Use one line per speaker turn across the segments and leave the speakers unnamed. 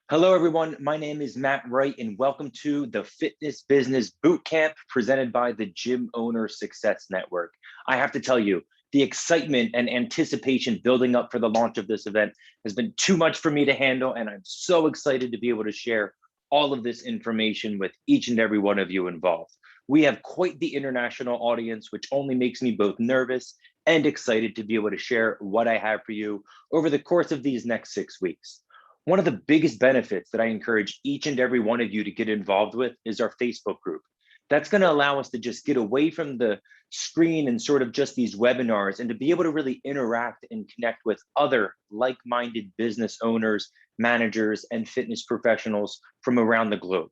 Hello, everyone. My name is Matt Wright, and welcome to the Fitness Business Bootcamp presented by the Gym Owner Success Network. I have to tell you, the excitement and anticipation building up for the launch of this event has been too much for me to handle, and I'm so excited to be able to share all of this information with each and every one of you involved. We have quite the international audience, which only makes me both nervous and excited to be able to share what I have for you over the course of these next 6 weeks. One of the biggest benefits that I encourage each and every one of you to get involved with is our Facebook group. That's going to allow us to just get away from the screen and sort of just these webinars and to be able to really interact and connect with other like-minded business owners, managers, and fitness professionals from around the globe.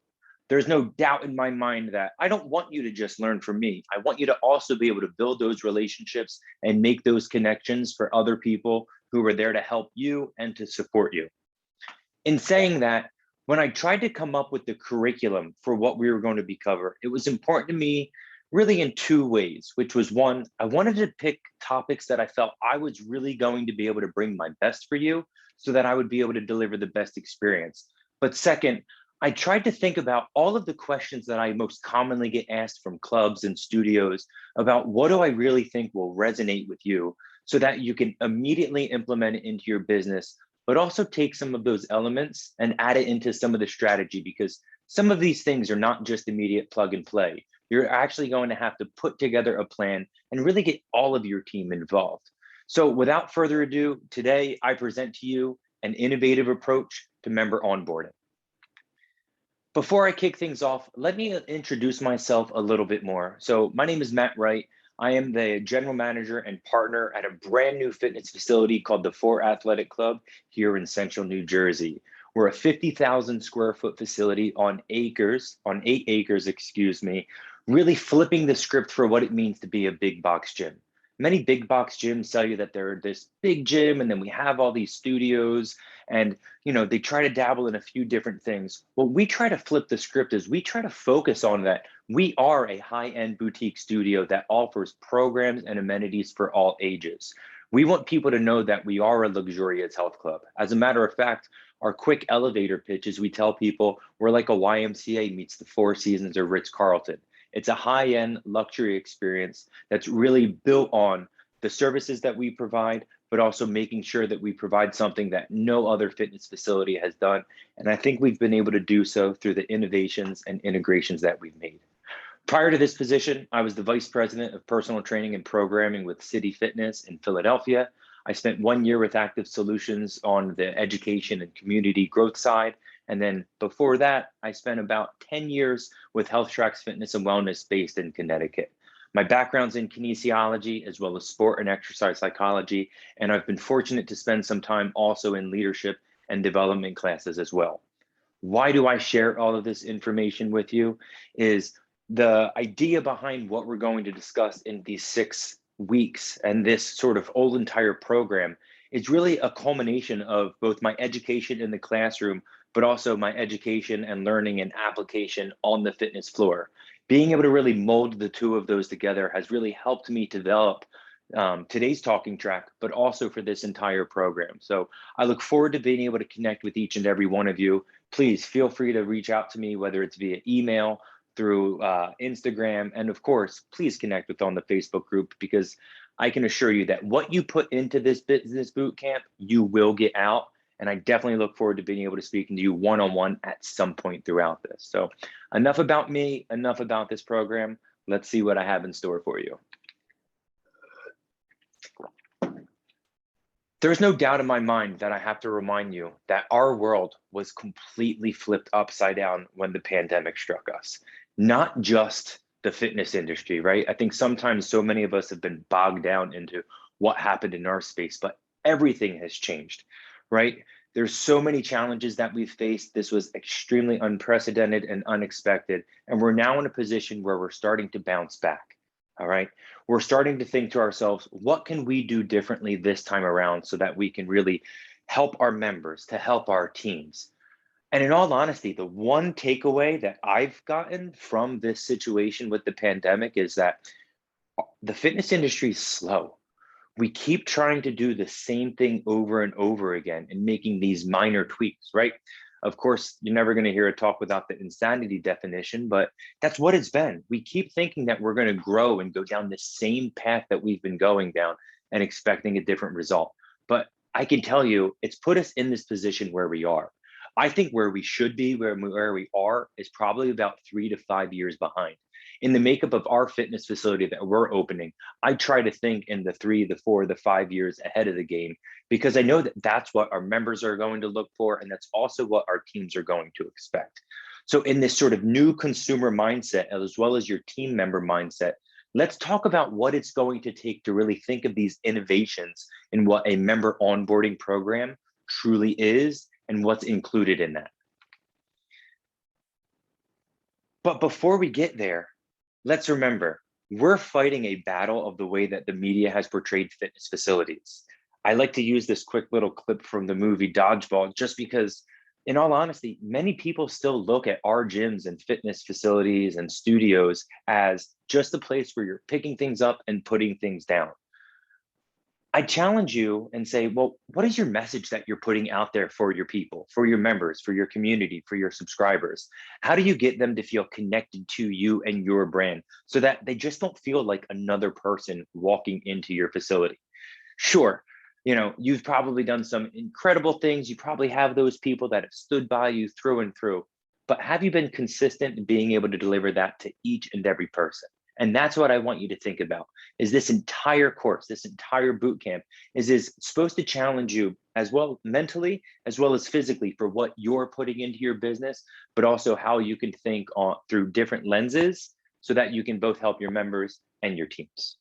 There's no doubt in my mind that I don't want you to just learn from me. I want you to also be able to build those relationships and make those connections for other people who are there to help you and to support you. In saying that, when I tried to come up with the curriculum for what we were going to be covered, it was important to me really in two ways, which was one, I wanted to pick topics that I felt I was really going to be able to bring my best for you so that I would be able to deliver the best experience. But second, I tried to think about all of the questions that I most commonly get asked from clubs and studios about what do I really think will resonate with you so that you can immediately implement it into your business, but also take some of those elements and add it into some of the strategy, because some of these things are not just immediate plug and play. You're actually going to have to put together a plan and really get all of your team involved. So without further ado, today I present to you an innovative approach to member onboarding. Before I kick things off, let me introduce myself a little bit more. So my name is Matt Wright. I am the general manager and partner at a brand new fitness facility called the Four Athletic Club here in central New Jersey. We're a 50,000 square foot facility on 8 acres, really flipping the script for what it means to be a big box gym. Many big box gyms tell you that they're this big gym and then we have all these studios and they try to dabble in a few different things. What we try to flip the script is we try to focus on that we are a high-end boutique studio that offers programs and amenities for all ages. We want people to know that we are a luxurious health club. As a matter of fact, our quick elevator pitch is we tell people we're like a YMCA meets the Four Seasons or Ritz-Carlton. It's a high-end luxury experience that's really built on the services that we provide, but also making sure that we provide something that no other fitness facility has done. And I think we've been able to do so through the innovations and integrations that we've made. Prior to this position, I was the vice president of personal training and programming with City Fitness in Philadelphia. I spent 1 year with Active Solutions on the education and community growth side. And then before that, I spent about 10 years with Health Tracks Fitness and Wellness based in Connecticut. My background's in kinesiology as well as sport and exercise psychology, and I've been fortunate to spend some time also in leadership and development classes as well. Why do I share all of this information with you? Is the idea behind what we're going to discuss in these 6 weeks and this sort of whole entire program is really a culmination of both my education in the classroom, but also my education and learning and application on the fitness floor. Being able to really mold the two of those together has really helped me develop today's talking track, but also for this entire program. So I look forward to being able to connect with each and every one of you. Please feel free to reach out to me, whether it's via email, through Instagram, and of course, please connect with on the Facebook group, because I can assure you that what you put into this business boot camp, you will get out. And I definitely look forward to being able to speak to you one-on-one at some point throughout this. So enough about me, enough about this program. Let's see what I have in store for you. There's no doubt in my mind that I have to remind you that our world was completely flipped upside down when the pandemic struck us. Not just the fitness industry, right? I think sometimes so many of us have been bogged down into what happened in our space, but everything has changed, right? There's so many challenges that we've faced. This was extremely unprecedented and unexpected. And we're now in a position where we're starting to bounce back. All right. We're starting to think to ourselves, what can we do differently this time around so that we can really help our members, to help our teams? And in all honesty, the one takeaway that I've gotten from this situation with the pandemic is that the fitness industry is slow. We keep trying to do the same thing over and over again and making these minor tweaks, right? Of course, you're never going to hear a talk without the insanity definition, but that's what it's been. We keep thinking that we're going to grow and go down the same path that we've been going down and expecting a different result. But I can tell you, it's put us in this position where we are. I think where we should be, where we are, is probably about 3 to 5 years behind. In the makeup of our fitness facility that we're opening, I try to think in the 3, the 4, the 5 years ahead of the game, because I know that that's what our members are going to look for, and that's also what our teams are going to expect. So in this sort of new consumer mindset, as well as your team member mindset, let's talk about what it's going to take to really think of these innovations in what a member onboarding program truly is and what's included in that. But before we get there, let's remember, we're fighting a battle of the way that the media has portrayed fitness facilities. I like to use this quick little clip from the movie Dodgeball, just because, in all honesty, many people still look at our gyms and fitness facilities and studios as just a place where you're picking things up and putting things down. I challenge you and say, well, what is your message that you're putting out there for your people, for your members, for your community, for your subscribers? How do you get them to feel connected to you and your brand so that they just don't feel like another person walking into your facility? Sure, you've probably done some incredible things. You probably have those people that have stood by you through and through, but have you been consistent in being able to deliver that to each and every person? And that's what I want you to think about, is this entire course, this entire boot camp is supposed to challenge you as well mentally, as well as physically, for what you're putting into your business, but also how you can think through different lenses so that you can both help your members and your teams.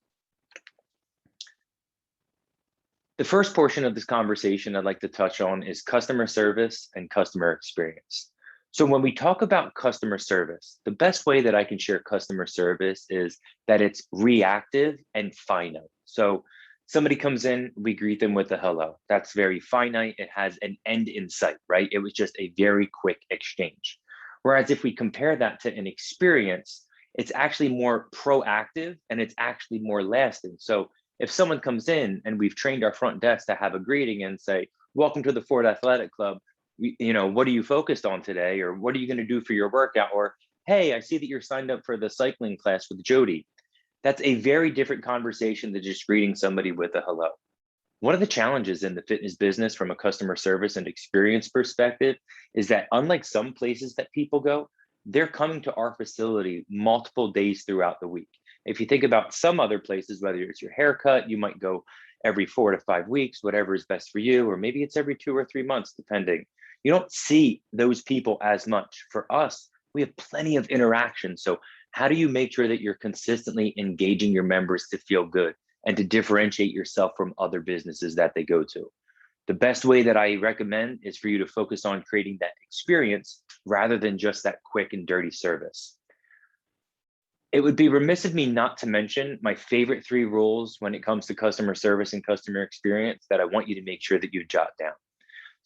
The first portion of this conversation I'd like to touch on is customer service and customer experience. So when we talk about customer service, the best way that I can share customer service is that it's reactive and finite. So somebody comes in, we greet them with a hello. That's very finite. It has an end in sight, right? It was just a very quick exchange. Whereas if we compare that to an experience, it's actually more proactive and it's actually more lasting. So if someone comes in and we've trained our front desk to have a greeting and say, welcome to the Ford Athletic Club, what are you focused on today? Or what are you going to do for your workout? Or, hey, I see that you're signed up for the cycling class with Jody. That's a very different conversation than just greeting somebody with a hello. One of the challenges in the fitness business from a customer service and experience perspective is that unlike some places that people go, they're coming to our facility multiple days throughout the week. If you think about some other places, whether it's your haircut, you might go every 4 to 5 weeks, whatever is best for you, or maybe it's every 2 or 3 months, depending. You don't see those people as much. For us, we have plenty of interaction. So how do you make sure that you're consistently engaging your members to feel good and to differentiate yourself from other businesses that they go to? The best way that I recommend is for you to focus on creating that experience rather than just that quick and dirty service. It would be remiss of me not to mention my favorite 3 rules when it comes to customer service and customer experience that I want you to make sure that you jot down.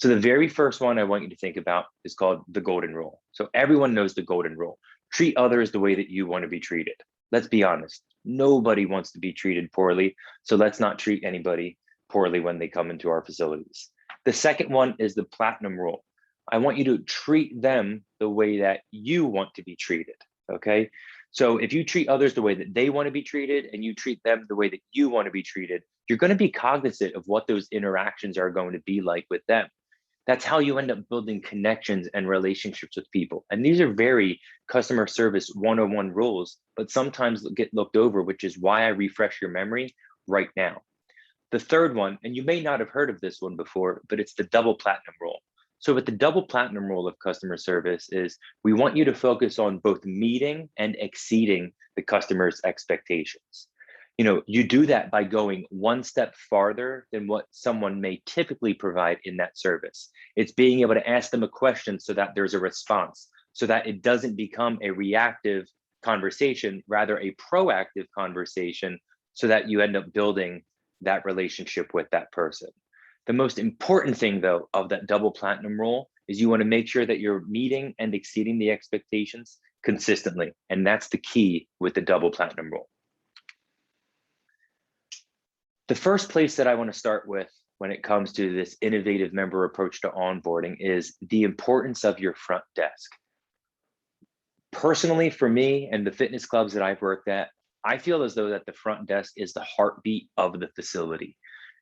So the very first one I want you to think about is called the golden rule. So everyone knows the golden rule. Treat others the way that you want to be treated. Let's be honest. Nobody wants to be treated poorly. So let's not treat anybody poorly when they come into our facilities. The second one is the platinum rule. I want you to treat them the way that you want to be treated. Okay. So if you treat others the way that they want to be treated and you treat them the way that you want to be treated, you're going to be cognizant of what those interactions are going to be like with them. That's how you end up building connections and relationships with people. And these are very customer service 101 rules, but sometimes get looked over, which is why I refresh your memory right now. The third one, and you may not have heard of this one before, but it's the double platinum rule. So with the double platinum rule of customer service is we want you to focus on both meeting and exceeding the customer's expectations. You do that by going one step farther than what someone may typically provide in that service. It's being able to ask them a question so that there's a response, so that it doesn't become a reactive conversation, rather a proactive conversation, so that you end up building that relationship with that person. The most important thing, though, of that double platinum rule is you want to make sure that you're meeting and exceeding the expectations consistently. And that's the key with the double platinum rule. The first place that I want to start with when it comes to this innovative member approach to onboarding is the importance of your front desk. Personally, for me and the fitness clubs that I've worked at, I feel as though that the front desk is the heartbeat of the facility.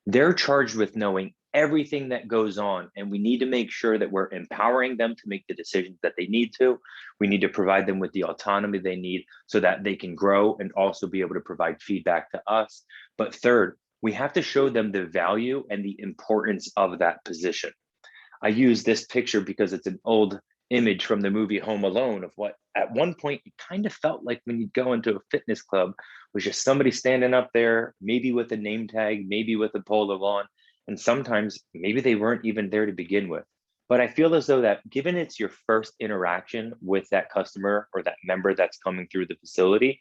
They're charged with knowing everything that goes on, and we need to make sure that we're empowering them to make the decisions that they need to. We need to provide them with the autonomy they need so that they can grow and also be able to provide feedback to us. But third, we have to show them the value and the importance of that position. I use this picture because it's an old image from the movie Home Alone of what at one point it kind of felt like when you'd go into a fitness club was just somebody standing up there, maybe with a name tag, maybe with a polo on, and sometimes maybe they weren't even there to begin with. But I feel as though that given it's your first interaction with that customer or that member that's coming through the facility,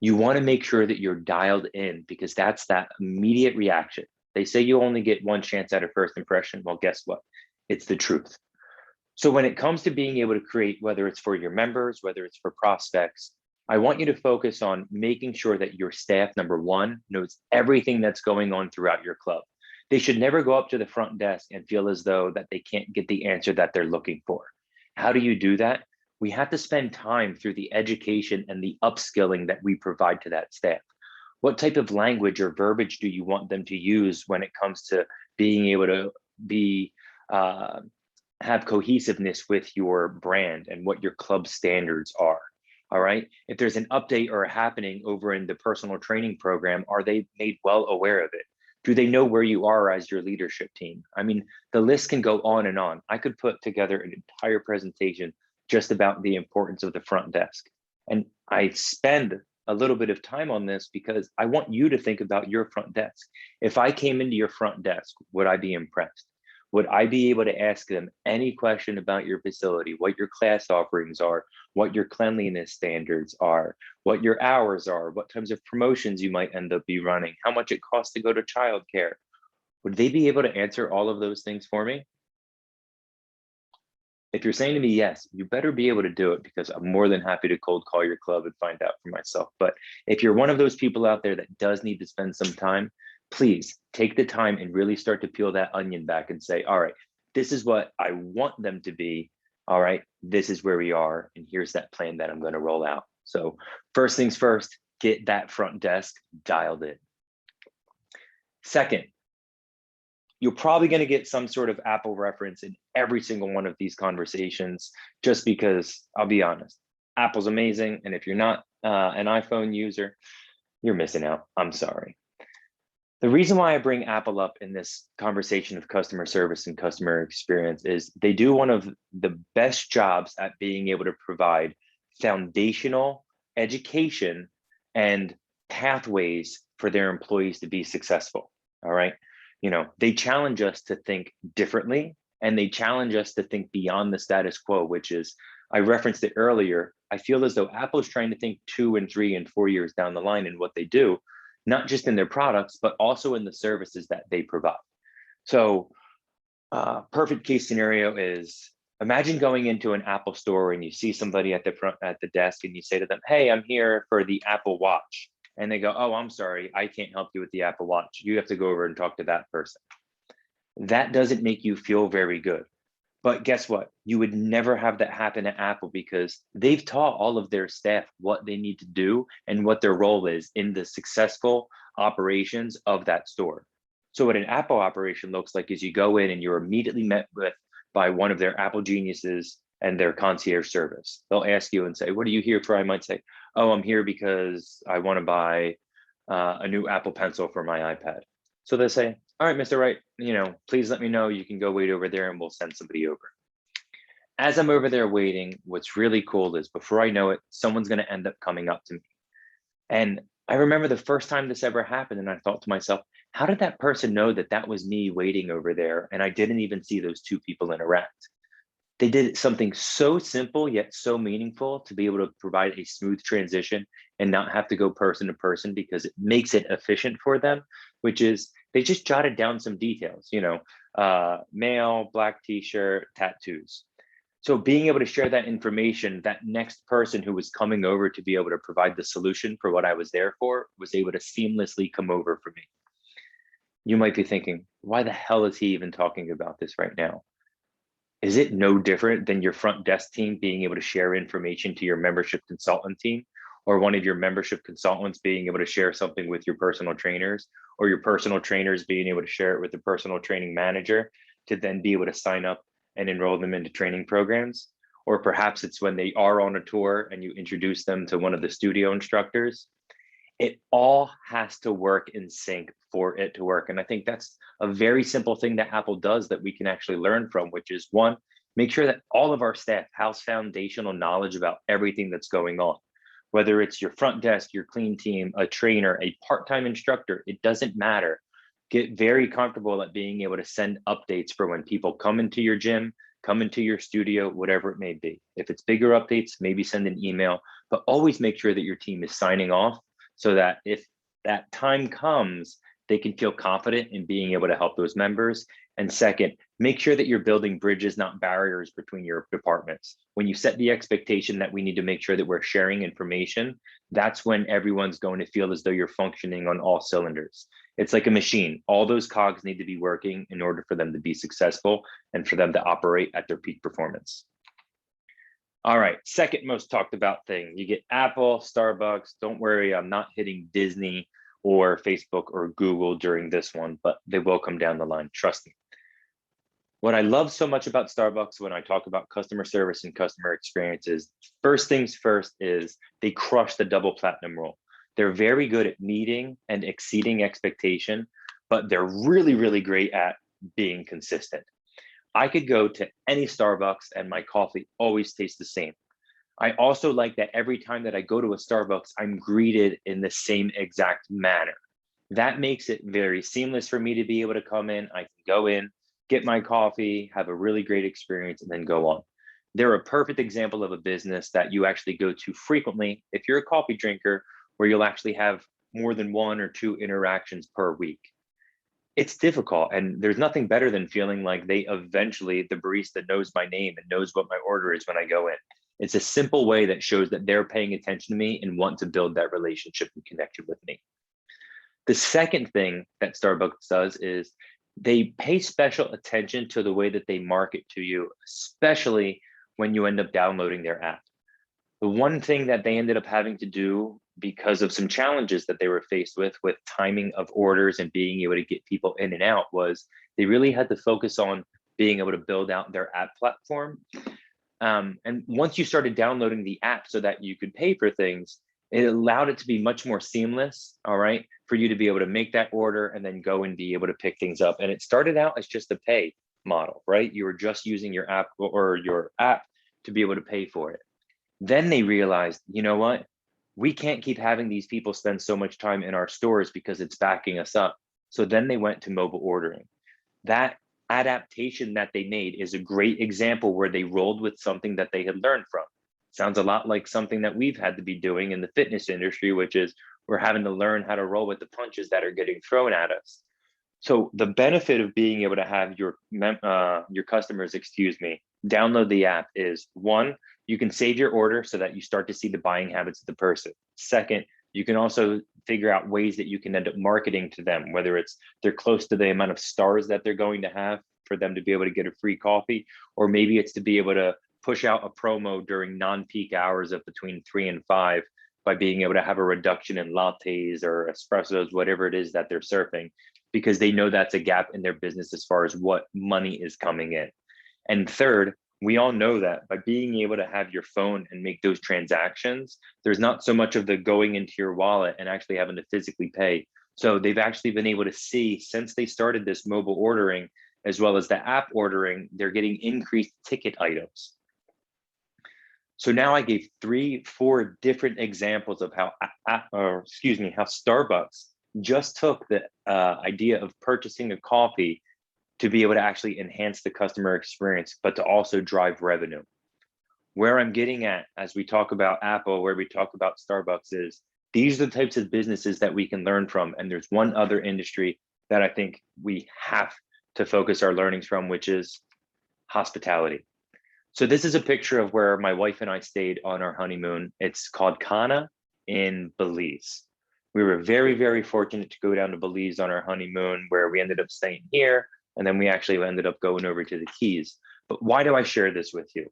you want to make sure that you're dialed in because that's that immediate reaction. They say you only get one chance at a first impression. Well, guess what? It's the truth. So when it comes to being able to create, whether it's for your members, whether it's for prospects, I want you to focus on making sure that your staff, number one, knows everything that's going on throughout your club. They should never go up to the front desk and feel as though that they can't get the answer that they're looking for. How do you do that? We have to spend time through the education and the upskilling that we provide to that staff. What type of language or verbiage do you want them to use when it comes to being able to be have cohesiveness with your brand and what your club standards are? All right. If there's an update or a happening over in the personal training program, are they made well aware of it? Do they know where you are as your leadership team? I mean, the list can go on and on. I could put together an entire presentation just about the importance of the front desk. And I spend a little bit of time on this because I want you to think about your front desk. If I came into your front desk, would I be impressed? Would I be able to ask them any question about your facility, what your class offerings are, what your cleanliness standards are, what your hours are, what types of promotions you might end up be running, how much it costs to go to childcare? Would they be able to answer all of those things for me? If you're saying to me, yes, you better be able to do it because I'm more than happy to cold call your club and find out for myself. But if you're one of those people out there that does need to spend some time, please take the time and really start to peel that onion back and say, all right, this is what I want them to be. All right, this is where we are. And here's that plan that I'm going to roll out. So first things first, get that front desk dialed in. Second, you're probably going to get some sort of Apple reference in every single one of these conversations, just because I'll be honest, Apple's amazing. And if you're not an iPhone user, you're missing out. I'm sorry. The reason why I bring Apple up in this conversation of customer service and customer experience is they do one of the best jobs at being able to provide foundational education and pathways for their employees to be successful. All right. You know, they challenge us to think differently and they challenge us to think beyond the status quo, which is, I referenced it earlier. I feel as though Apple is trying to think 2 and 3 and 4 years down the line in what they do, not just in their products, but also in the services that they provide. So perfect case scenario is, imagine going into an Apple store and you see somebody at the desk and you say to them, hey, I'm here for the Apple Watch. And they go, oh, I'm sorry, I can't help you with the Apple Watch. You have to go over and talk to that person. That doesn't make you feel very good. But guess what? You would never have that happen at Apple because they've taught all of their staff what they need to do and what their role is in the successful operations of that store. So what an Apple operation looks like is you go in and you're immediately met with by one of their Apple geniuses and their concierge service. They'll ask you and say, what are you here for? I might say, oh, I'm here because I want to buy a new Apple Pencil for my iPad. So they say, all right, Mr. Wright, please let me know. You can go wait over there and we'll send somebody over. As I'm over there waiting, what's really cool is before I know it, someone's going to end up coming up to me. And I remember the first time this ever happened. And I thought to myself, how did that person know that that was me waiting over there? And I didn't even see those two people interact. They did something so simple yet so meaningful to be able to provide a smooth transition and not have to go person to person because it makes it efficient for them, which is they just jotted down some details, male, black t-shirt, tattoos. So being able to share that information, that next person who was coming over to be able to provide the solution for what I was there for was able to seamlessly come over for me. You might be thinking, Why the hell is he even talking about this right now? Is it no different than your front desk team being able to share information to your membership consultant team, or one of your membership consultants being able to share something with your personal trainers, or your personal trainers being able to share it with the personal training manager to then be able to sign up and enroll them into training programs? Or perhaps it's when they are on a tour and you introduce them to one of the studio instructors. It all has to work in sync for it to work. And I think that's a very simple thing that Apple does that we can actually learn from, which is one, make sure that all of our staff has foundational knowledge about everything that's going on. Whether it's your front desk, your clean team, a trainer, a part-time instructor, it doesn't matter. Get very comfortable at being able to send updates for when people come into your gym, come into your studio, whatever it may be. If it's bigger updates, maybe send an email, but always make sure that your team is signing off so that if that time comes, they can feel confident in being able to help those members. And second, make sure that you're building bridges, not barriers between your departments. When you set the expectation that we need to make sure that we're sharing information, that's when everyone's going to feel as though you're functioning on all cylinders. It's like a machine. All those cogs need to be working in order for them to be successful and for them to operate at their peak performance. All right, second most talked about thing. You get Apple, Starbucks. Don't worry, I'm not hitting Disney or Facebook or Google during this one, but they will come down the line, trust me. What I love so much about Starbucks when I talk about customer service and customer experiences, first things first is they crush the double platinum rule. They're very good at meeting and exceeding expectation, but they're really, really great at being consistent. I could go to any Starbucks and my coffee always tastes the same. I also like that every time that I go to a Starbucks, I'm greeted in the same exact manner. That makes it very seamless for me to be able to come in. I can go in, get my coffee, have a really great experience, and then go on. They're a perfect example of a business that you actually go to frequently if you're a coffee drinker, where you'll actually have more than one or two interactions per week. It's difficult, and there's nothing better than feeling like the barista knows my name and knows what my order is when I go in. It's a simple way that shows that they're paying attention to me and want to build that relationship and connection with me. The second thing that Starbucks does is they pay special attention to the way that they market to you, especially when you end up downloading their app. The one thing that they ended up having to do because of some challenges that they were faced with timing of orders and being able to get people in and out, was they really had to focus on being able to build out their app platform. And once you started downloading the app so that you could pay for things, it allowed it to be much more seamless, all right, for you to be able to make that order and then go and be able to pick things up. And it started out as just a pay model, right? You were just using your app or your app to be able to pay for it. Then they realized, you know what? We can't keep having these people spend so much time in our stores because it's backing us up. So then they went to mobile ordering. That adaptation that they made is a great example where they rolled with something that they had learned from. Sounds a lot like something that we've had to be doing in the fitness industry, which is we're having to learn how to roll with the punches that are getting thrown at us. So the benefit of being able to have your customers, download the app is one, you can save your order so that you start to see the buying habits of the person. Second, you can also figure out ways that you can end up marketing to them, whether it's they're close to the amount of stars that they're going to have for them to be able to get a free coffee, or maybe it's to be able to push out a promo during non-peak hours of between 3 and 5 by being able to have a reduction in lattes or espressos, whatever it is that they're surfing, because they know that's a gap in their business as far as what money is coming in. And third, we all know that by being able to have your phone and make those transactions, there's not so much of the going into your wallet and actually having to physically pay. So they've actually been able to see, since they started this mobile ordering, as well as the app ordering, they're getting increased ticket items. So now I gave 3-4 different examples of how Starbucks just took the idea of purchasing a coffee to be able to actually enhance the customer experience, but to also drive revenue. Where I'm getting at as we talk about Apple, where we talk about Starbucks, is these are the types of businesses that we can learn from. And there's one other industry that I think we have to focus our learnings from, which is hospitality. So this is a picture of where my wife and I stayed on our honeymoon. It's called Cana in Belize. We were very, very fortunate to go down to Belize on our honeymoon, where we ended up staying here. And then we actually ended up going over to the Keys. But why do I share this with you?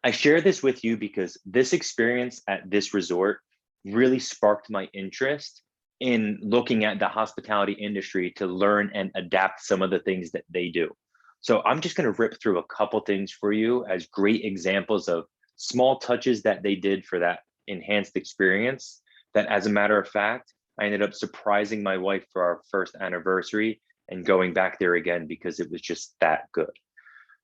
I share this with you because this experience at this resort really sparked my interest in looking at the hospitality industry to learn and adapt some of the things that they do. So I'm just going to rip through a couple things for you as great examples of small touches that they did for that enhanced experience, that as a matter of fact, I ended up surprising my wife for our first anniversary and going back there again because it was just that good.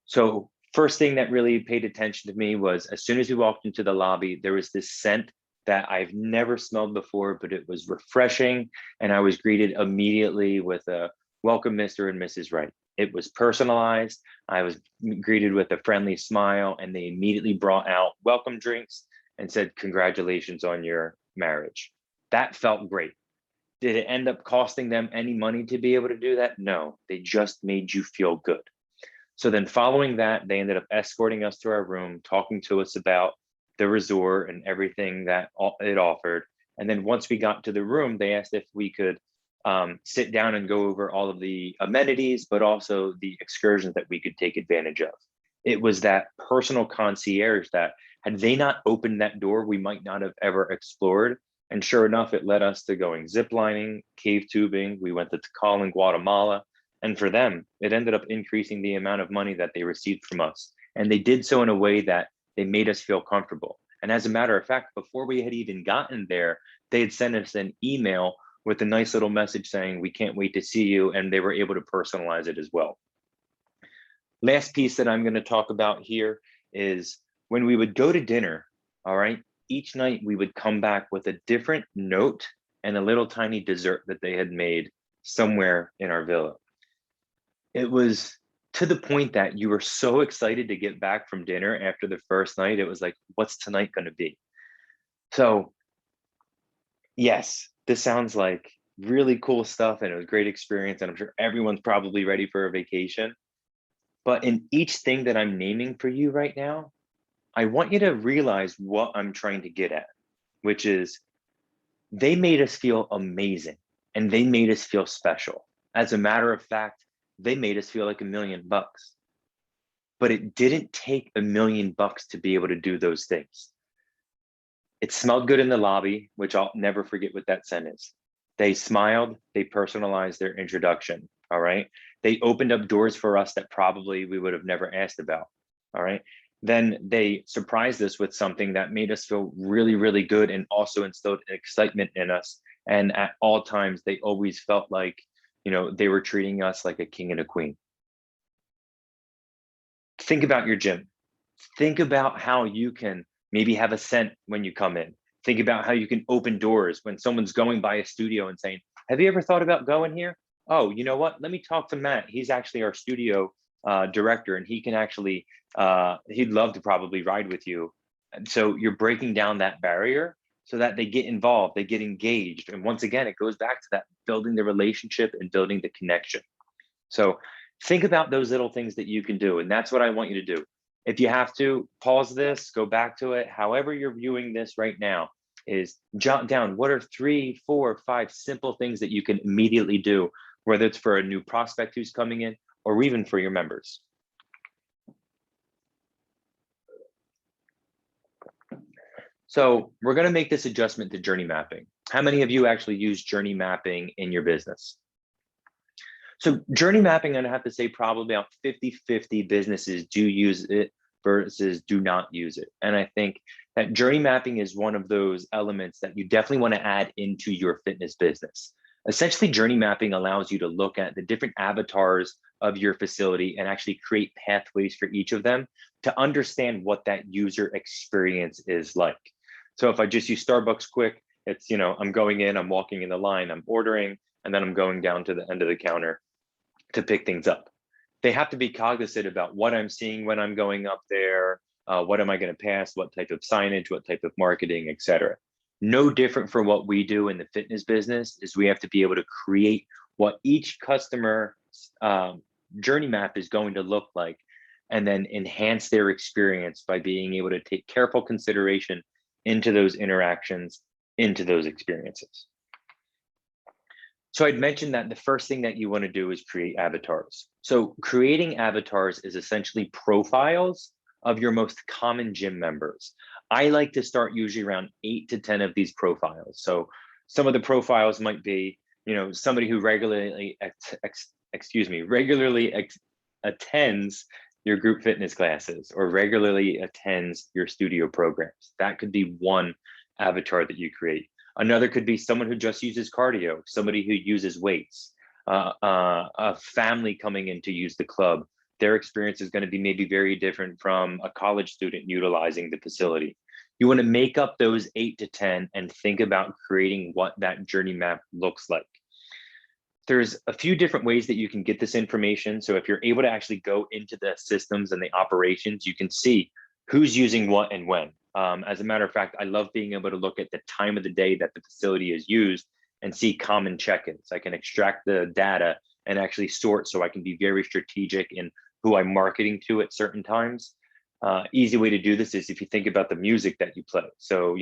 So first thing that really paid attention to me was, as soon as we walked into the lobby, there was this scent that I've never smelled before, but it was refreshing. And I was greeted immediately with a welcome, Mr. and Mrs. Wright. It was personalized. I was greeted with a friendly smile, and they immediately brought out welcome drinks and said, congratulations on your marriage. That felt great. Did it end up costing them any money to be able to do that? No, they just made you feel good. So then following that, they ended up escorting us to our room, talking to us about the resort and everything that it offered. And then once we got to the room, they asked if we could sit down and go over all of the amenities, but also the excursions that we could take advantage of. It was that personal concierge that, had they not opened that door, we might not have ever explored. And sure enough, it led us to going ziplining, cave tubing. We went to Tikal in Guatemala. And for them, it ended up increasing the amount of money that they received from us. And they did so in a way that they made us feel comfortable. And as a matter of fact, before we had even gotten there, they had sent us an email with a nice little message saying, we can't wait to see you. And they were able to personalize it as well. Last piece that I'm going to talk about here is when we would go to dinner, all right, each night we would come back with a different note and a little tiny dessert that they had made somewhere in our villa. It was to the point that you were so excited to get back from dinner after the first night. It was like, what's tonight going to be? So yes, this sounds like really cool stuff, and it was a great experience. And I'm sure everyone's probably ready for a vacation. But in each thing that I'm naming for you right now, I want you to realize what I'm trying to get at, which is they made us feel amazing and they made us feel special. As a matter of fact, they made us feel like $1 million. But it didn't take $1 million to be able to do those things. It smelled good in the lobby, which I'll never forget what that scent is. They smiled, they personalized their introduction, all right? They opened up doors for us that probably we would have never asked about, all right? Then they surprised us with something that made us feel really, really good and also instilled excitement in us. And at all times, they always felt like, you know, they were treating us like a king and a queen. Think about your gym. Think about how you can maybe have a scent when you come in. Think about how you can open doors when someone's going by a studio and saying, have you ever thought about going here? Oh, you know what? Let me talk to Matt. He's actually our studio director, and he can actually, he'd love to probably ride with you. And so you're breaking down that barrier so that they get involved, they get engaged. And once again, it goes back to that building the relationship and building the connection. So think about those little things that you can do. And that's what I want you to do. If you have to, pause this, go back to it. However you're viewing this right now, is jot down what are 3, 4, 5 simple things that you can immediately do, whether it's for a new prospect who's coming in or even for your members. So we're going to make this adjustment to journey mapping. How many of you actually use journey mapping in your business? So journey mapping, I'm gonna have to say probably about 50-50 businesses do use it versus do not use it. And I think that journey mapping is one of those elements that you definitely want to add into your fitness business. Essentially, journey mapping allows you to look at the different avatars of your facility and actually create pathways for each of them to understand what that user experience is like. So if I just use Starbucks quick, it's, you know, I'm going in, I'm walking in the line, I'm ordering, and then I'm going down to the end of the counter to pick things up. They have to be cognizant about what I'm seeing when I'm going up there, what am I going to pass, what type of signage, what type of marketing, etc. No different for what we do in the fitness business is we have to be able to create what each customer journey map is going to look like, and then enhance their experience by being able to take careful consideration into those interactions, into those experiences. So I'd mentioned that the first thing that you want to do is create avatars. So creating avatars is essentially profiles of your most common gym members. I like to start usually around 8 to 10 of these profiles. So some of the profiles might be, somebody who attends your group fitness classes or regularly attends your studio programs. That could be one avatar that you create. Another could be someone who just uses cardio, somebody who uses weights, a family coming in to use the club. Their experience is going to be maybe very different from a college student utilizing the facility. You want to make up those 8 to 10 and think about creating what that journey map looks like. There's a few different ways that you can get this information. So if you're able to actually go into the systems and the operations, you can see who's using what and when. As a matter of fact, I love being able to look at the time of the day that the facility is used and see common check-ins. I can extract the data and actually sort so I can be very strategic in who I'm marketing to at certain times. Easy way to do this is if you think about the music that you play. So,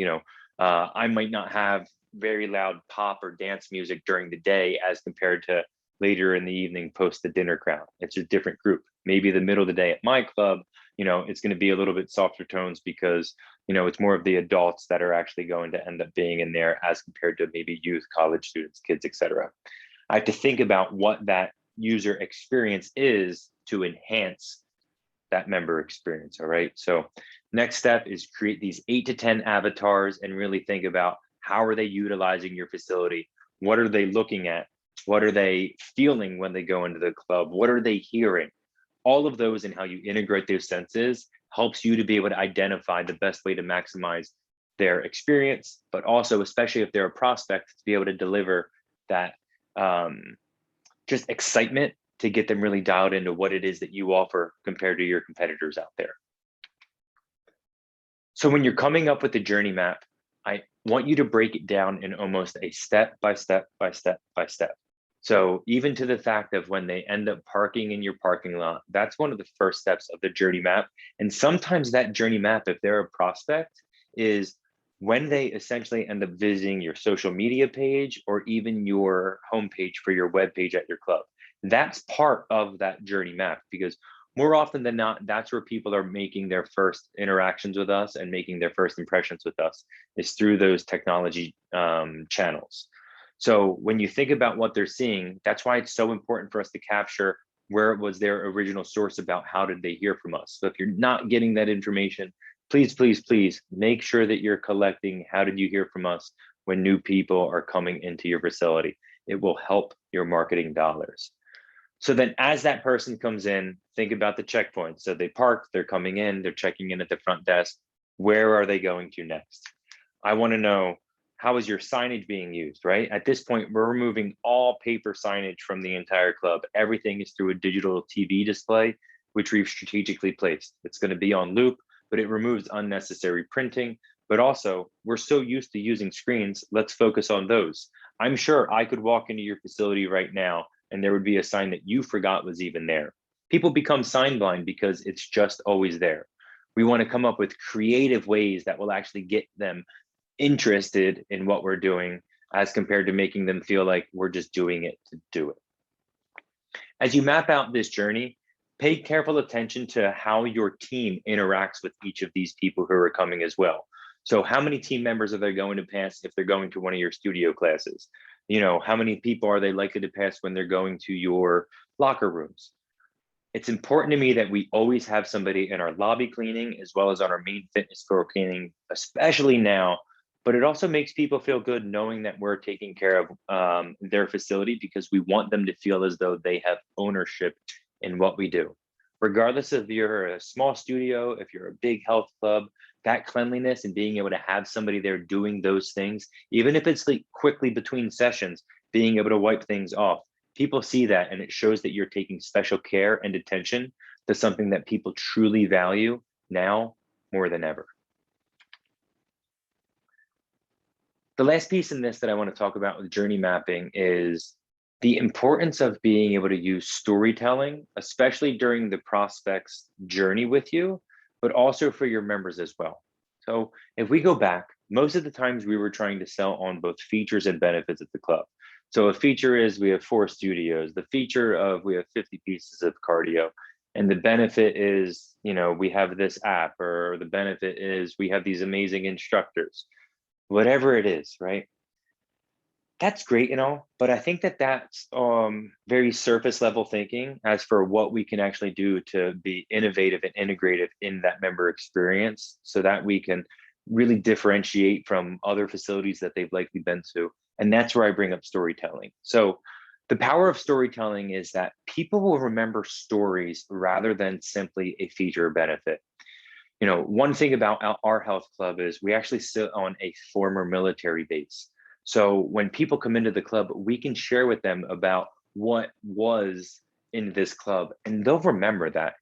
I might not have very loud pop or dance music during the day as compared to later in the evening post the dinner crowd. It's a different group. Maybe the middle of the day at my club, it's going to be a little bit softer tones because, it's more of the adults that are actually going to end up being in there as compared to maybe youth, college students, kids, etc. I have to think about what that user experience is to enhance that member experience. All right. So next step is create these 8 to 10 avatars and really think about how are they utilizing your facility? What are they looking at? What are they feeling when they go into the club? What are they hearing? All of those and how you integrate those senses helps you to be able to identify the best way to maximize their experience, but also, especially if they're a prospect, to be able to deliver that just excitement to get them really dialed into what it is that you offer compared to your competitors out there. So when you're coming up with the journey map, I want you to break it down in almost a step by step by step by step. So even to the fact of when they end up parking in your parking lot, that's one of the first steps of the journey map. And sometimes that journey map, if they're a prospect, is when they essentially end up visiting your social media page or even your homepage for your web page at your club. That's part of that journey map because more often than not, that's where people are making their first interactions with us and making their first impressions with us is through those technology channels. So when you think about what they're seeing, that's why it's so important for us to capture where was their original source about how did they hear from us. So if you're not getting that information, please, please, please make sure that you're collecting how did you hear from us when new people are coming into your facility. It will help your marketing dollars. So then as that person comes in, think about the checkpoints. So they park, they're coming in, they're checking in at the front desk. Where are they going to next? I want to know, how is your signage being used, right? At this point, we're removing all paper signage from the entire club. Everything is through a digital TV display, which we've strategically placed. It's going to be on loop, but it removes unnecessary printing. But also, we're so used to using screens, let's focus on those. I'm sure I could walk into your facility right now and there would be a sign that you forgot was even there. People become sign blind because it's just always there. We want to come up with creative ways that will actually get them interested in what we're doing as compared to making them feel like we're just doing it to do it. As you map out this journey, pay careful attention to how your team interacts with each of these people who are coming as well. So how many team members are they going to pass if they're going to one of your studio classes? How many people are they likely to pass when they're going to your locker rooms? It's important to me that we always have somebody in our lobby cleaning as well as on our main fitness floor cleaning, especially now. But it also makes people feel good knowing that we're taking care of their facility because we want them to feel as though they have ownership in what we do. Regardless if you're a small studio, if you're a big health club, that cleanliness and being able to have somebody there doing those things, even if it's like quickly between sessions, being able to wipe things off, people see that and it shows that you're taking special care and attention to something that people truly value now more than ever. The last piece in this that I want to talk about with journey mapping is the importance of being able to use storytelling, especially during the prospect's journey with you, but also for your members as well. So if we go back, most of the times we were trying to sell on both features and benefits at the club. So a feature is we have 4 studios. The feature of we have 50 pieces of cardio. And the benefit is, we have this app, or the benefit is we have these amazing instructors, whatever it is, right? That's great and all, but I think that that's very surface level thinking as for what we can actually do to be innovative and integrative in that member experience so that we can really differentiate from other facilities that they've likely been to. And that's where I bring up storytelling. So the power of storytelling is that people will remember stories rather than simply a feature or benefit. One thing about our health club is we actually sit on a former military base. So when people come into the club, we can share with them about what was in this club, and they'll remember that.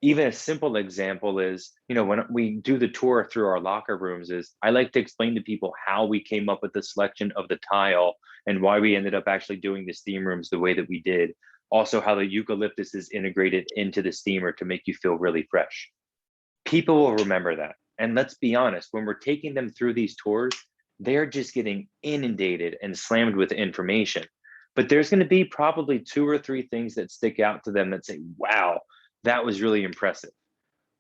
Even a simple example is, when we do the tour through our locker rooms, is I like to explain to people how we came up with the selection of the tile and why we ended up actually doing the steam rooms the way that we did. Also, how the eucalyptus is integrated into the steamer to make you feel really fresh. People will remember that. And let's be honest, when we're taking them through these tours, they're just getting inundated and slammed with information. But there's going to be probably 2 or 3 things that stick out to them that say, wow, that was really impressive.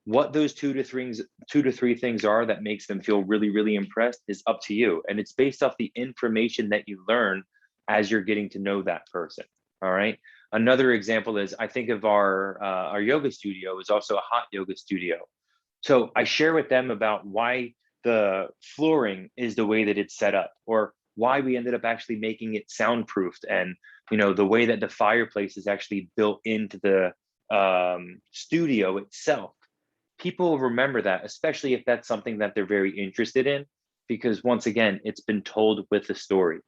What those 2 to 3 things are that makes them feel really, really impressed is up to you. And it's based off the information that you learn as you're getting to know that person. All right. Another example is I think of our yoga studio is also a hot yoga studio. So I share with them about why the flooring is the way that it's set up, or why we ended up actually making it soundproofed, and the way that the fireplace is actually built into the studio itself. People will remember that, especially if that's something that they're very interested in, because once again, it's been told with a story.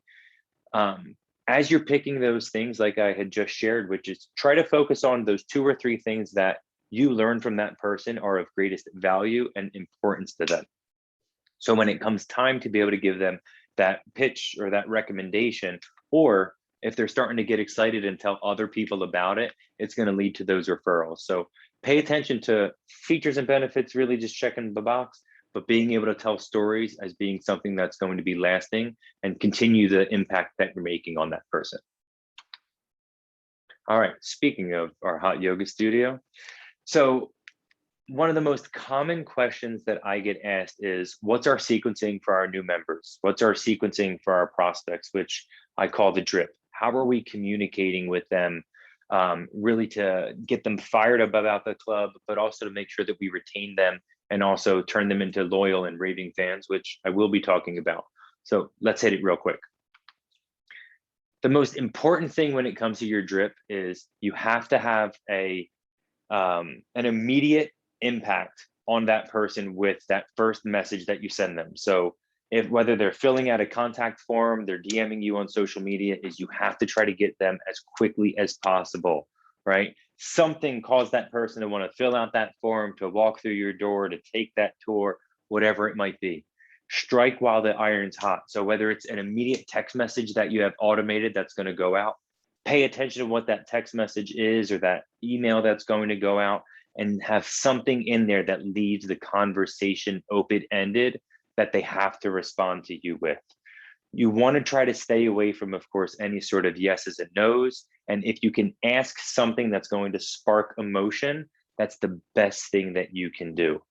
As you're picking those things, like I had just shared, which is try to focus on those 2 or 3 things that you learn from that person are of greatest value and importance to them. So when it comes time to be able to give them that pitch or that recommendation, or if they're starting to get excited and tell other people about it, it's going to lead to those referrals. So pay attention to features and benefits, really just checking the box, but being able to tell stories as being something that's going to be lasting and continue the impact that you're making on that person. All right, speaking of our hot yoga studio, so one of the most common questions that I get asked is, what's our sequencing for our new members? What's our sequencing for our prospects, which I call the drip? How are we communicating with them, really to get them fired up about the club, but also to make sure that we retain them and also turn them into loyal and raving fans, which I will be talking about. So let's hit it real quick. The most important thing when it comes to your drip is you have to have an immediate impact on that person with that first message that you send them. So if whether they're filling out a contact form, they're DMing you on social media, is you have to try to get them as quickly as possible, right? Something caused that person to want to fill out that form, to walk through your door, to take that tour, whatever it might be. Strike while the iron's hot. So whether it's an immediate text message that you have automated that's going to go out, pay attention to what that text message is or that email that's going to go out, and have something in there that leaves the conversation open-ended that they have to respond to you with. You want to try to stay away from, of course, any sort of yeses and nos. And if you can ask something that's going to spark emotion, that's the best thing that you can do.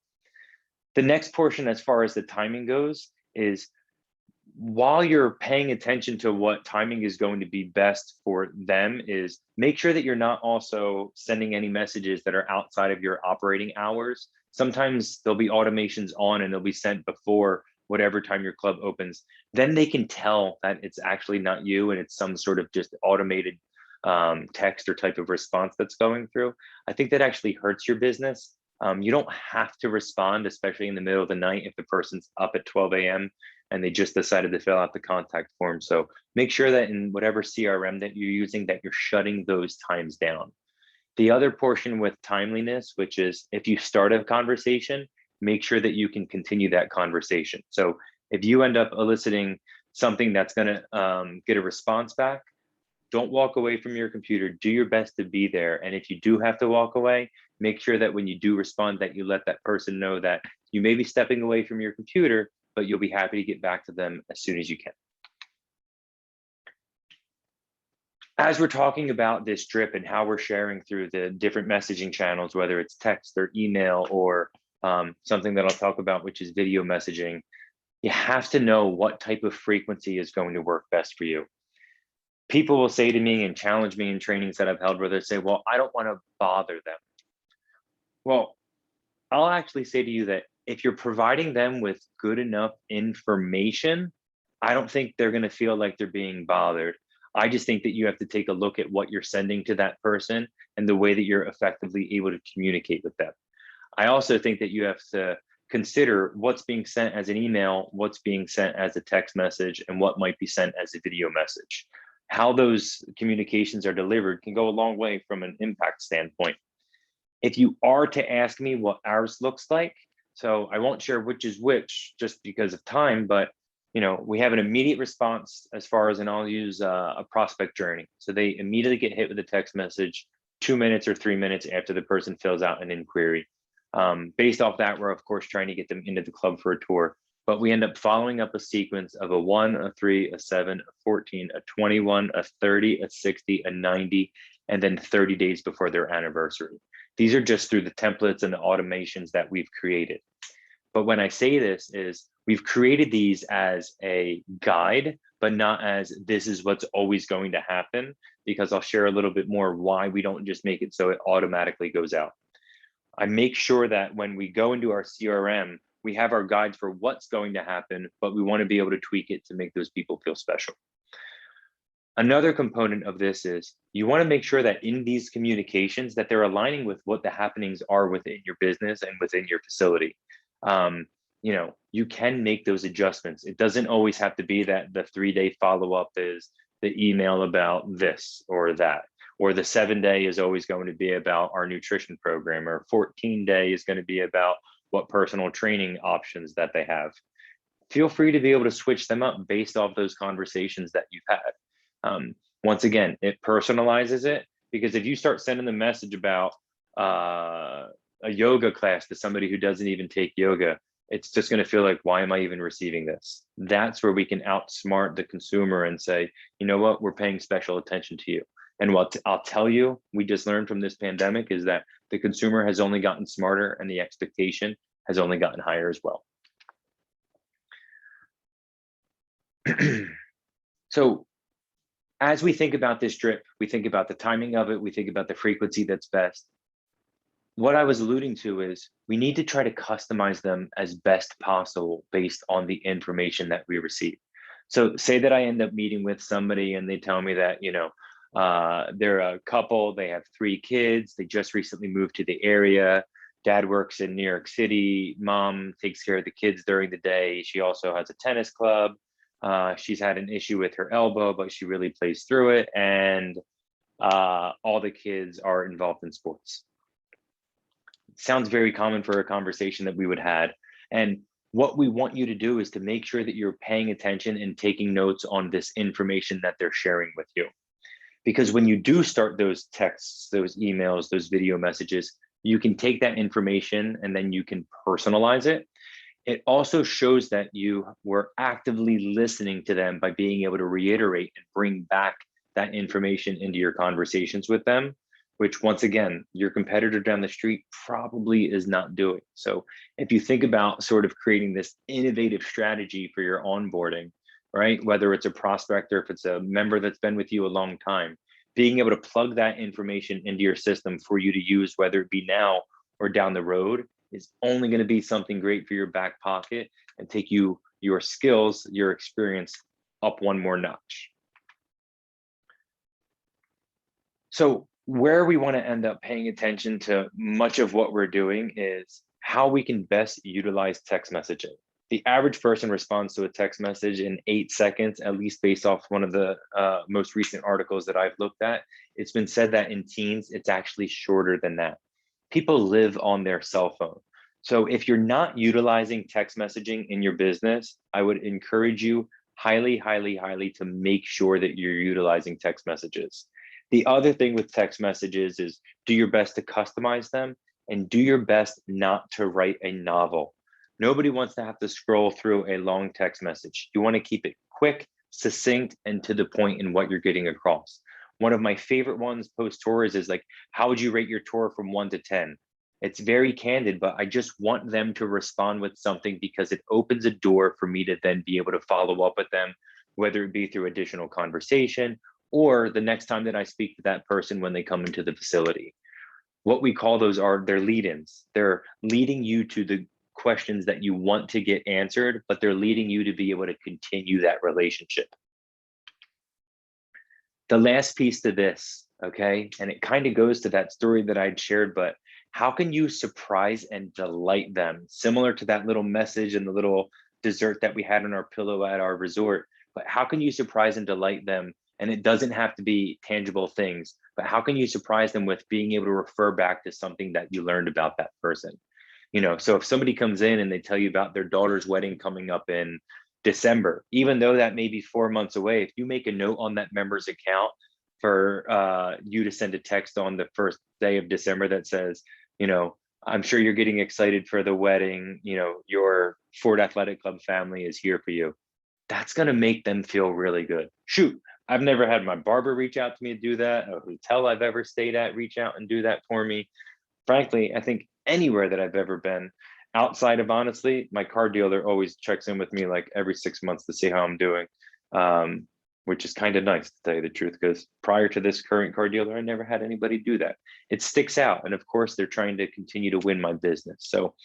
The next portion, as far as the timing goes, is while you're paying attention to what timing is going to be best for them, is make sure that you're not also sending any messages that are outside of your operating hours. Sometimes there'll be automations on and they'll be sent before whatever time your club opens. Then they can tell that it's actually not you and it's some sort of just automated text or type of response that's going through. I think that actually hurts your business. You don't have to respond, especially in the middle of the night, if the person's up at 12 a.m. and they just decided to fill out the contact form. So make sure that in whatever CRM that you're using, that you're shutting those times down. The other portion with timeliness, which is if you start a conversation, make sure that you can continue that conversation. So if you end up eliciting something that's going to get a response back, don't walk away from your computer. Do your best to be there. And if you do have to walk away, make sure that when you do respond, that you let that person know that you may be stepping away from your computer, but you'll be happy to get back to them as soon as you can. As we're talking about this drip and how we're sharing through the different messaging channels, whether it's text or email or something that I'll talk about, which is video messaging, you have to know what type of frequency is going to work best for you. People will say to me and challenge me in trainings that I've held where they say, well, I don't want to bother them. Well, I'll actually say to you that if you're providing them with good enough information, I don't think they're going to feel like they're being bothered. I just think that you have to take a look at what you're sending to that person and the way that you're effectively able to communicate with them. I also think that you have to consider what's being sent as an email, what's being sent as a text message, and what might be sent as a video message. How those communications are delivered can go a long way from an impact standpoint. If you are to ask me what ours looks like, so I won't share which is which just because of time, but we have an immediate response as far as, and I'll use a prospect journey. So they immediately get hit with a text message 2 minutes or 3 minutes after the person fills out an inquiry. Based off that, we're of course trying to get them into the club for a tour, but we end up following up a sequence of a 1, a 3, a 7, a 14, a 21, a 30, a 60, a 90, and then 30 days before their anniversary. These are just through the templates and the automations that we've created. But when I say this is we've created these as a guide, but not as this is what's always going to happen, because I'll share a little bit more why we don't just make it so it automatically goes out. I make sure that when we go into our CRM, we have our guides for what's going to happen, but we want to be able to tweak it to make those people feel special. Another component of this is you want to make sure that in these communications that they're aligning with what the happenings are within your business and within your facility. You can make those adjustments. It doesn't always have to be that the 3-day follow-up is the email about this or that, or the 7-day is always going to be about our nutrition program, or 14-day is going to be about what personal training options that they have. Feel free to be able to switch them up based off those conversations that you've had. Once again, it personalizes it, because if you start sending the message about a yoga class to somebody who doesn't even take yoga, it's just going to feel like, why am I even receiving this? That's where we can outsmart the consumer and say, you know what, we're paying special attention to you. And what I'll tell you, we just learned from this pandemic is that the consumer has only gotten smarter and the expectation has only gotten higher as well. So as we think about this drip, we think about the timing of it, we think about the frequency that's best. What I was alluding to is we need to try to customize them as best possible based on the information that we receive. So say that I end up meeting with somebody and they tell me that, they're a couple, they have 3 kids, they just recently moved to the area. Dad works in New York City, mom takes care of the kids during the day. She also has a tennis club. She's had an issue with her elbow, but she really plays through it. And all the kids are involved in sports. Sounds very common for a conversation that we would have. And what we want you to do is to make sure that you're paying attention and taking notes on this information that they're sharing with you. Because when you do start those texts, those emails, those video messages, you can take that information and then you can personalize it. It also shows that you were actively listening to them by being able to reiterate and bring back that information into your conversations with them, which once again, your competitor down the street probably is not doing. So if you think about sort of creating this innovative strategy for your onboarding, right? Whether it's a prospect or if it's a member that's been with you a long time, being able to plug that information into your system for you to use, whether it be now or down the road, is only going to be something great for your back pocket and take your skills, your experience up one more notch. So where we want to end up paying attention to much of what we're doing is how we can best utilize text messaging. The average person responds to a text message in 8 seconds, at least based off one of the most recent articles that I've looked at. It's been said that in teens, it's actually shorter than that. People live on their cell phone. So if you're not utilizing text messaging in your business, I would encourage you highly, highly, highly to make sure that you're utilizing text messages. The other thing with text messages is do your best to customize them and do your best not to write a novel. Nobody wants to have to scroll through a long text message. You want to keep it quick, succinct, and to the point in what you're getting across. One of my favorite ones post tours is like, how would you rate your tour from 1 to 10? It's very candid, but I just want them to respond with something because it opens a door for me to then be able to follow up with them, whether it be through additional conversation or the next time that I speak to that person when they come into the facility. What we call those are their lead-ins. They're leading you to the questions that you want to get answered, but they're leading you to be able to continue that relationship. The last piece to this, okay, and it kind of goes to that story that I'd shared, but how can you surprise and delight them? Similar to that little message and the little dessert that we had on our pillow at our resort, but how can you surprise and delight them? And it doesn't have to be tangible things, but how can you surprise them with being able to refer back to something that you learned about that person? You know, so if somebody comes in and they tell you about their daughter's wedding coming up in December, even though that may be 4 months away, if you make a note on that member's account for you to send a text on the first day of December that says, you know, I'm sure you're getting excited for the wedding, you know, your Ford Athletic Club family is here for you. That's going to make them feel really good. Shoot, I've never had my barber reach out to me to do that, a hotel I've ever stayed at reach out and do that for me. Frankly, I think anywhere that I've ever been outside of, honestly, my car dealer always checks in with me like every 6 months to see how I'm doing, which is kind of nice to tell you the truth, because prior to this current car dealer, I never had anybody do that. It sticks out. And of course, they're trying to continue to win my business. So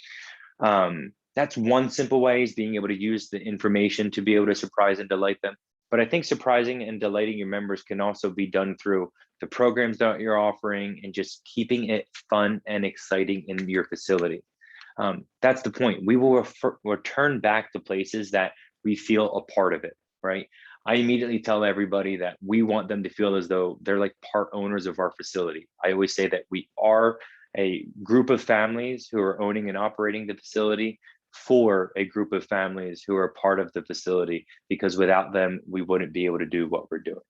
that's one simple way, is being able to use the information to be able to surprise and delight them. But I think surprising and delighting your members can also be done through the programs that you're offering and just keeping it fun and exciting in your facility. That's the point. We will return back to places that we feel a part of it, right? I immediately tell everybody that we want them to feel as though they're like part owners of our facility. I always say that we are a group of families who are owning and operating the facility for a group of families who are part of the facility, because without them, we wouldn't be able to do what we're doing.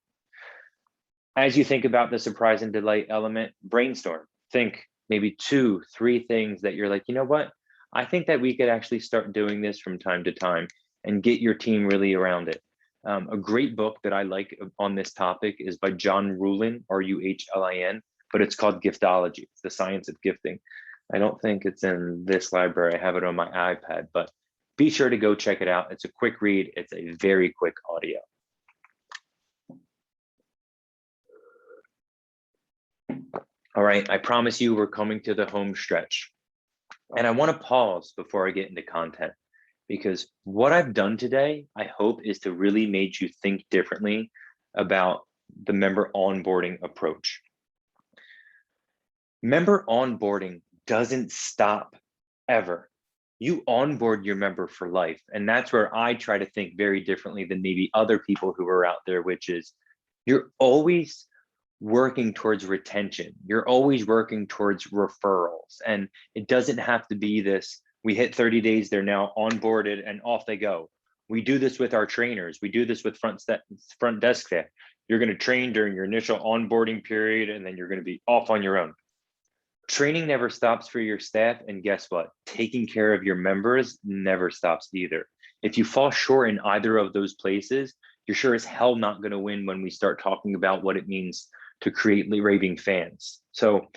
As you think about the surprise and delight element, brainstorm. Think maybe 2, 3 things that you're like, you know what? I think that we could actually start doing this from time to time and get your team really around it. A great book that I like on this topic is by John Ruhlin, Ruhlin, but it's called Giftology. It's the science of gifting. I don't think it's in this library. I have it on my iPad, but be sure to go check it out. It's a quick read. It's a very quick audio. All right, I promise you we're coming to the home stretch. And I want to pause before I get into content, because what I've done today, I hope, is to really make you think differently about the member onboarding approach. Member onboarding doesn't stop ever. You onboard your member for life. And that's where I try to think very differently than maybe other people who are out there, which is you're always working towards retention. You're always working towards referrals. And it doesn't have to be this, we hit 30 days, they're now onboarded and off they go. We do this with our trainers. We do this with front desk staff. You're going to train during your initial onboarding period, and then you're going to be off on your own. Training never stops for your staff. And guess what? Taking care of your members never stops either. If you fall short in either of those places, you're sure as hell not going to win when we start talking about what it means to create raving fans. So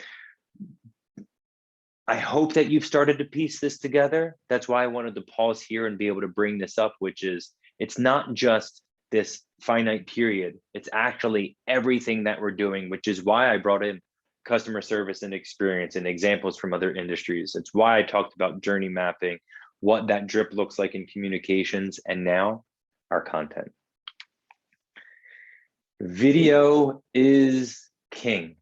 I hope that you've started to piece this together. That's why I wanted to pause here and be able to bring this up, which is it's not just this finite period. It's actually everything that we're doing, which is why I brought in customer service and experience and examples from other industries. It's why I talked about journey mapping, what that drip looks like in communications, and now our content. Video is king.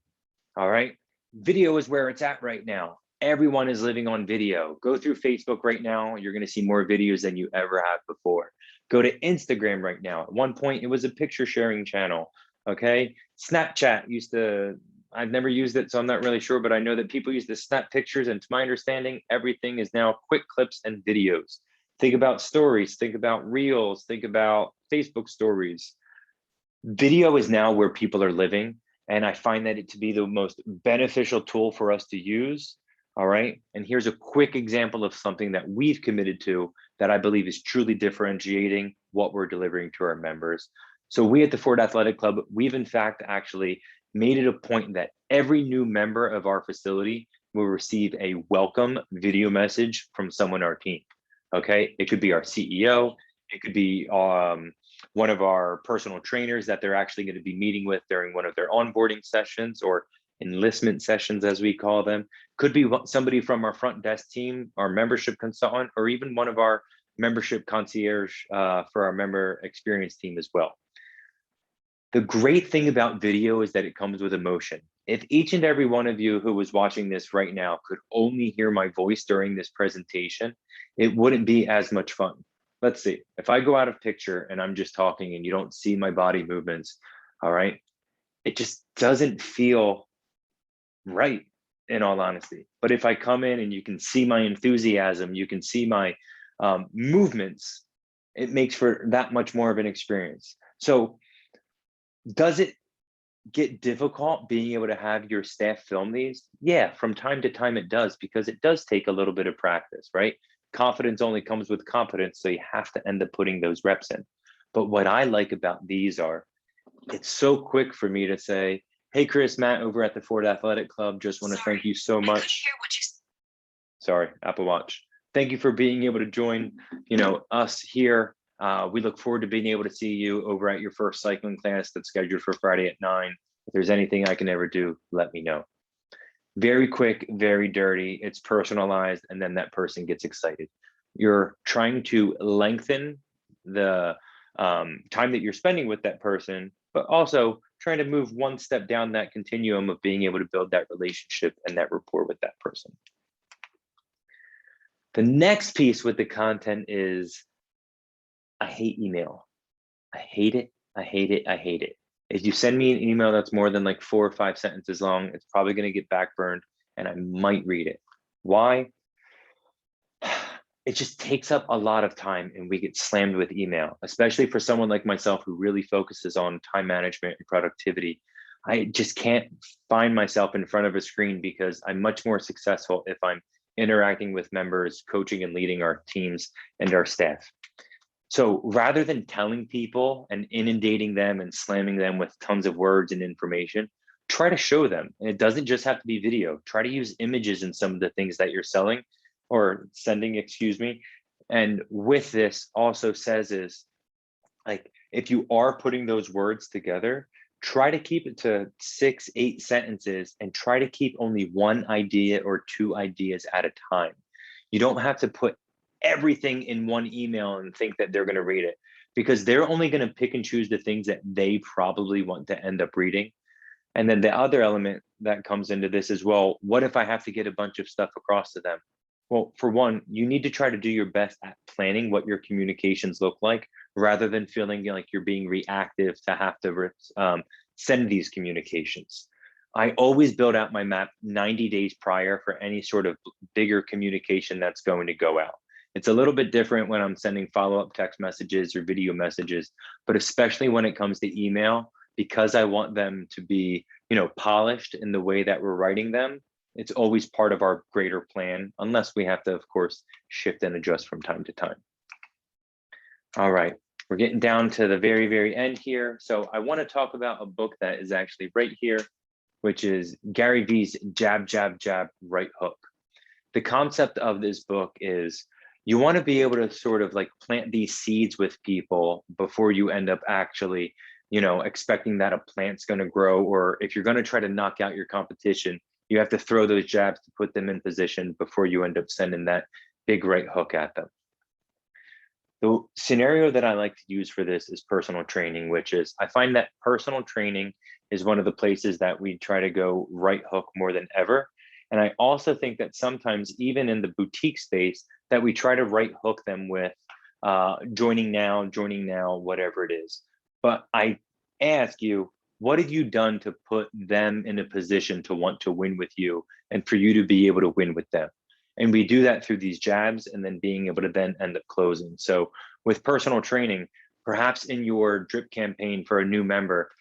All right. Video is where it's at right now. Everyone is living on video. Go through Facebook right now. You're going to see more videos than you ever have before. Go to Instagram right now. At one point, it was a picture sharing channel. Okay. Snapchat used to, I've never used it, so I'm not really sure, but I know that people use to snap pictures. And to my understanding, everything is now quick clips and videos. Think about stories, think about reels, think about Facebook stories. Video is now where people are living. And I find that it to be the most beneficial tool for us to use. All right. And here's a quick example of something that we've committed to that I believe is truly differentiating what we're delivering to our members. So we at the Ford Athletic Club, we've in fact actually made it a point that every new member of our facility will receive a welcome video message from someone on our team. Okay, it could be our CEO, it could be one of our personal trainers that they're actually going to be meeting with during one of their onboarding sessions or enlistment sessions, as we call them. Could be somebody from our front desk team, our membership consultant, or even one of our membership concierge for our member experience team as well. The great thing about video is that it comes with emotion. If each and every one of you who was watching this right now could only hear my voice during this presentation, it wouldn't be as much fun. Let's see, if I go out of picture and I'm just talking and you don't see my body movements, all right, it just doesn't feel right, in all honesty. But if I come in and you can see my enthusiasm, you can see my movements, it makes for that much more of an experience. So does it get difficult being able to have your staff film these? Yeah, from time to time it does, because it does take a little bit of practice, right? Confidence only comes with competence, so you have to end up putting those reps in. But what I like about these are, it's so quick for me to say, hey, Chris, Matt over at the Ford Athletic Club, just want to thank you so much. Sorry, Apple Watch. Thank you for being able to join, us here. We look forward to being able to see you over at your first cycling class that's scheduled for Friday at 9. If there's anything I can ever do, let me know. Very quick, very dirty. It's personalized, and then that person gets excited. You're trying to lengthen the time that you're spending with that person, but also trying to move one step down that continuum of being able to build that relationship and that rapport with that person. The next piece with the content is, I hate email. I hate it. I hate it. I hate it. If you send me an email that's more than like 4 or 5 sentences long, it's probably going to get backburned and I might read it. Why? It just takes up a lot of time and we get slammed with email, especially for someone like myself who really focuses on time management and productivity. I just can't find myself in front of a screen because I'm much more successful if I'm interacting with members, coaching and leading our teams and our staff. So rather than telling people and inundating them and slamming them with tons of words and information, try to show them. And it doesn't just have to be video. Try to use images in some of the things that you're selling or sending, excuse me. And with this also says is, like, if you are putting those words together, try to keep it to 6, 8 sentences and try to keep only one idea or 2 ideas at a time. You don't have to put everything in one email and think that they're going to read it, because they're only going to pick and choose the things that they probably want to end up reading. And then the other element that comes into this as well, what if I have to get a bunch of stuff across to them? Well, for one, you need to try to do your best at planning what your communications look like, rather than feeling like you're being reactive to have to send these communications. I always build out my map 90 days prior for any sort of bigger communication that's going to go out. It's a little bit different when I'm sending follow-up text messages or video messages, but especially when it comes to email, because I want them to be, polished in the way that we're writing them, it's always part of our greater plan, unless we have to, of course, shift and adjust from time to time. All right, we're getting down to the very, very end here. So I want to talk about a book that is actually right here, which is Gary Vee's Jab, Jab, Jab, Right Hook. The concept of this book is, you want to be able to sort of like plant these seeds with people before you end up actually, expecting that a plant's going to grow. Or if you're going to try to knock out your competition, you have to throw those jabs to put them in position before you end up sending that big right hook at them. The scenario that I like to use for this is personal training, which is, I find that personal training is one of the places that we try to go right hook more than ever. And I also think that sometimes even in the boutique space that we try to right hook them with joining now, whatever it is. But I ask you, what have you done to put them in a position to want to win with you and for you to be able to win with them? And we do that through these jabs and then being able to then end up closing. So with personal training, perhaps in your drip campaign for a new member,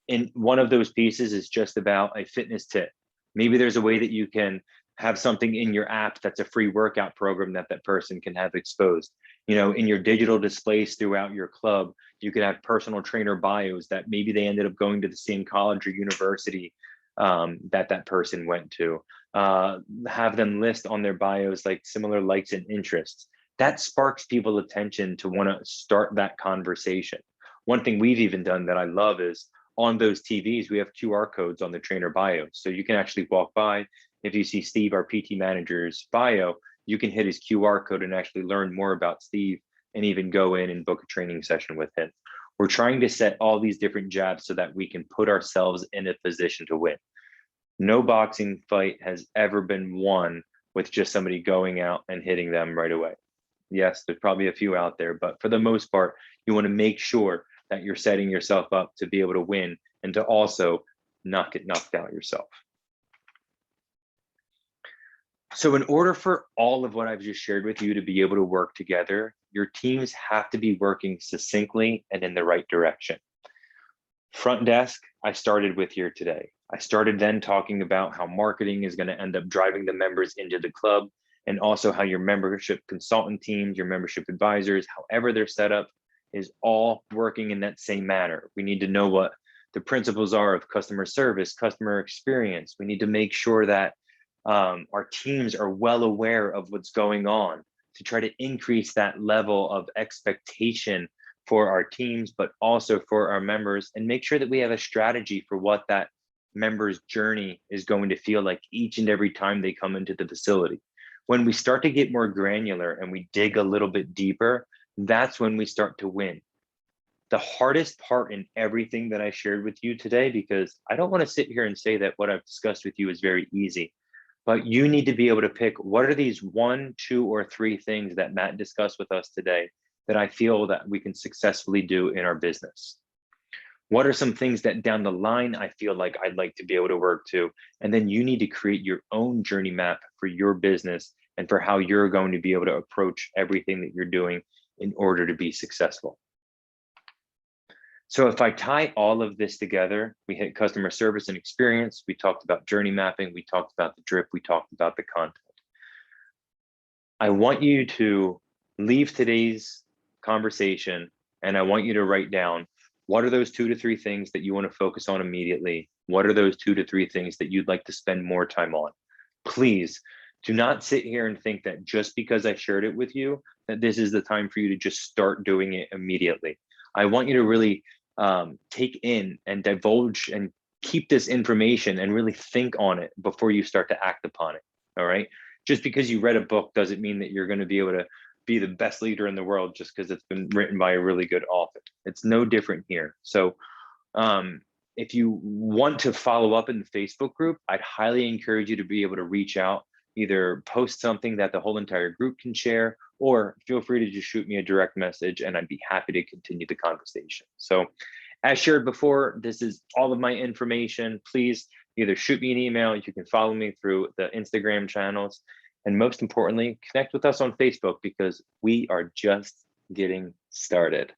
in one of those pieces is just about a fitness tip. Maybe there's a way that you can Have something in your app that's a free workout program that that person can have exposed. In your digital displays throughout your club, you could have personal trainer bios that maybe they ended up going to the same college or university that that person went to. Have them list on their bios like similar likes and interests. That sparks people's attention to want to start that conversation. One thing we've even done that I love is on those TVs, we have QR codes on the trainer bios. So you can actually walk by. If you see Steve, our PT manager's bio, you can hit his QR code and actually learn more about Steve and even go in and book a training session with him. We're trying to set all these different jabs so that we can put ourselves in a position to win. No boxing fight has ever been won with just somebody going out and hitting them right away. Yes, there's probably a few out there, but for the most part, you want to make sure that you're setting yourself up to be able to win and to also not get knocked out yourself. So in order for all of what I've just shared with you to be able to work together, your teams have to be working succinctly and in the right direction. Front desk, I started with here today. I started then talking about how marketing is going to end up driving the members into the club, and also how your membership consultant teams, your membership advisors, however they're set up, is all working in that same manner. We need to know what the principles are of customer service, customer experience. We need to make sure that our teams are well aware of what's going on to try to increase that level of expectation for our teams, but also for our members, and make sure that we have a strategy for what that member's journey is going to feel like each and every time they come into the facility. When we start to get more granular and we dig a little bit deeper, that's when we start to win. The hardest part in everything that I shared with you today, because I don't want to sit here and say that what I've discussed with you is very easy, but you need to be able to pick what are these 1, 2, or 3 things that Matt discussed with us today that I feel that we can successfully do in our business. What are some things that down the line I feel like I'd like to be able to work to? And then you need to create your own journey map for your business and for how you're going to be able to approach everything that you're doing in order to be successful. So if I tie all of this together, we hit customer service and experience, we talked about journey mapping, we talked about the drip, we talked about the content. I want you to leave today's conversation and I want you to write down, what are those 2 to 3 things that you want to focus on immediately? What are those 2 to 3 things that you'd like to spend more time on? Please do not sit here and think that just because I shared it with you, that this is the time for you to just start doing it immediately. I want you to really take in and divulge and keep this information and really think on it before you start to act upon it. All right. Just because you read a book doesn't mean that you're going to be able to be the best leader in the world just because it's been written by a really good author. It's no different here. So if you want to follow up in the Facebook group, I'd highly encourage you to be able to reach out, either post something that the whole entire group can share, or feel free to just shoot me a direct message and I'd be happy to continue the conversation. So as shared before, this is all of my information. Please either shoot me an email, you can follow me through the Instagram channels, and most importantly, connect with us on Facebook because we are just getting started.